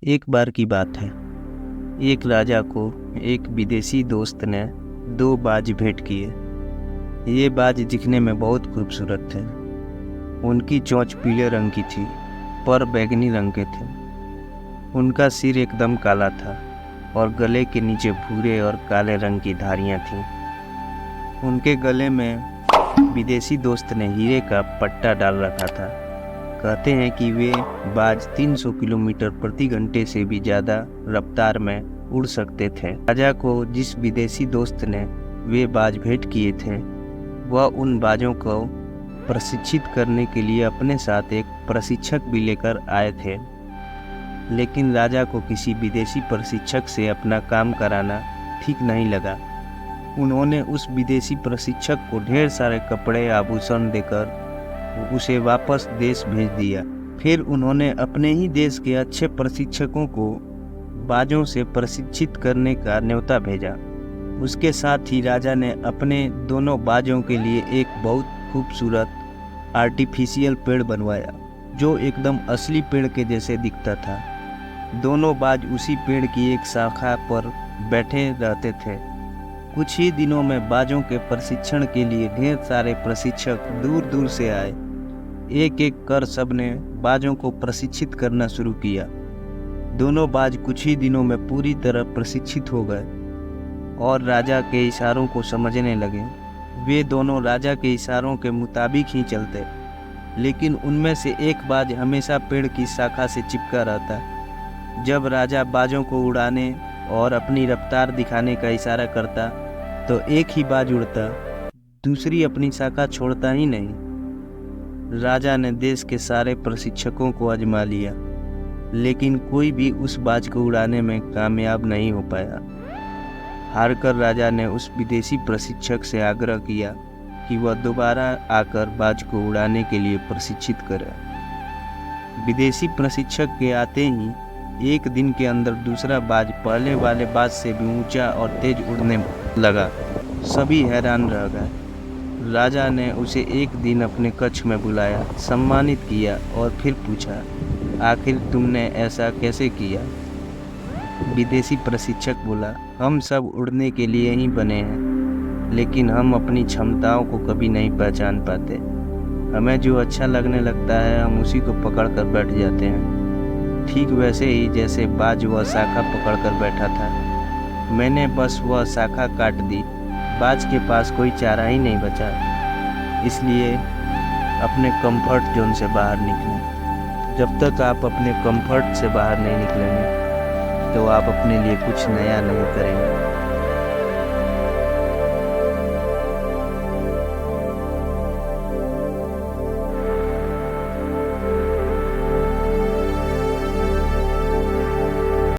एक बार की बात है। एक राजा को एक विदेशी दोस्त ने दो बाज भेंट किए। ये बाज दिखने में बहुत खूबसूरत थे। उनकी चोंच पीले रंग की थी, पर बैंगनी रंग के थे। उनका सिर एकदम काला था और गले के नीचे भूरे और काले रंग की धारियां थीं। उनके गले में विदेशी दोस्त ने हीरे का पट्टा डाल रखा था। कहते हैं कि वे बाज 300 किलोमीटर प्रति घंटे से भी ज़्यादा रफ्तार में उड़ सकते थे। राजा को जिस विदेशी दोस्त ने वे बाज भेंट किए थे, वह उन बाजों को प्रशिक्षित करने के लिए अपने साथ एक प्रशिक्षक भी लेकर आए थे। लेकिन राजा को किसी विदेशी प्रशिक्षक से अपना काम कराना ठीक नहीं लगा। उन्होंने उस विदेशी प्रशिक्षक को ढेर सारे कपड़े आभूषण देकर उसे वापस देश भेज दिया। फिर उन्होंने अपने ही देश के अच्छे प्रशिक्षकों को बाजों से प्रशिक्षित करने का न्योता भेजा। उसके साथ ही राजा ने अपने दोनों बाजों के लिए एक बहुत खूबसूरत आर्टिफिशियल पेड़ बनवाया, जो एकदम असली पेड़ के जैसे दिखता था। दोनों बाज उसी पेड़ की एक शाखा पर बैठे रहते थे। कुछ ही दिनों में बाजों के प्रशिक्षण के लिए ढेर सारे प्रशिक्षक दूर दूर से आए। एक एक कर सबने बाजों को प्रशिक्षित करना शुरू किया। दोनों बाज कुछ ही दिनों में पूरी तरह प्रशिक्षित हो गए और राजा के इशारों को समझने लगे। वे दोनों राजा के इशारों के मुताबिक ही चलते, लेकिन उनमें से एक बाज हमेशा पेड़ की शाखा से चिपका रहता। जब राजा बाजों को उड़ाने और अपनी रफ्तार दिखाने का इशारा करता तो एक ही बाज उड़ता, दूसरी अपनी शाखा छोड़ता ही नहीं। राजा ने देश के सारे प्रशिक्षकों को आजमा लिया, लेकिन कोई भी उस बाज को उड़ाने में कामयाब नहीं हो पाया। हारकर राजा ने उस विदेशी प्रशिक्षक से आग्रह किया कि वह दोबारा आकर बाज को उड़ाने के लिए प्रशिक्षित करे। विदेशी प्रशिक्षक के आते ही एक दिन के अंदर दूसरा बाज पहले वाले बाज से भी ऊंचा और तेज उड़ने लगा। सभी हैरान रह गए। राजा ने उसे एक दिन अपने कक्ष में बुलाया, सम्मानित किया और फिर पूछा, आखिर तुमने ऐसा कैसे किया? विदेशी प्रशिक्षक बोला, हम सब उड़ने के लिए ही बने हैं, लेकिन हम अपनी क्षमताओं को कभी नहीं पहचान पाते। हमें जो अच्छा लगने लगता है, हम उसी को पकड़ कर बैठ जाते हैं। ठीक वैसे ही जैसे बाज वह शाखा पकड़कर बैठा था, मैंने बस वह शाखा काट दी। बाज के पास कोई चारा ही नहीं बचा, इसलिए अपने कंफर्ट जोन से बाहर निकलें। जब तक आप अपने कंफर्ट से बाहर नहीं निकलेंगे, तो आप अपने लिए कुछ नया नहीं करेंगे।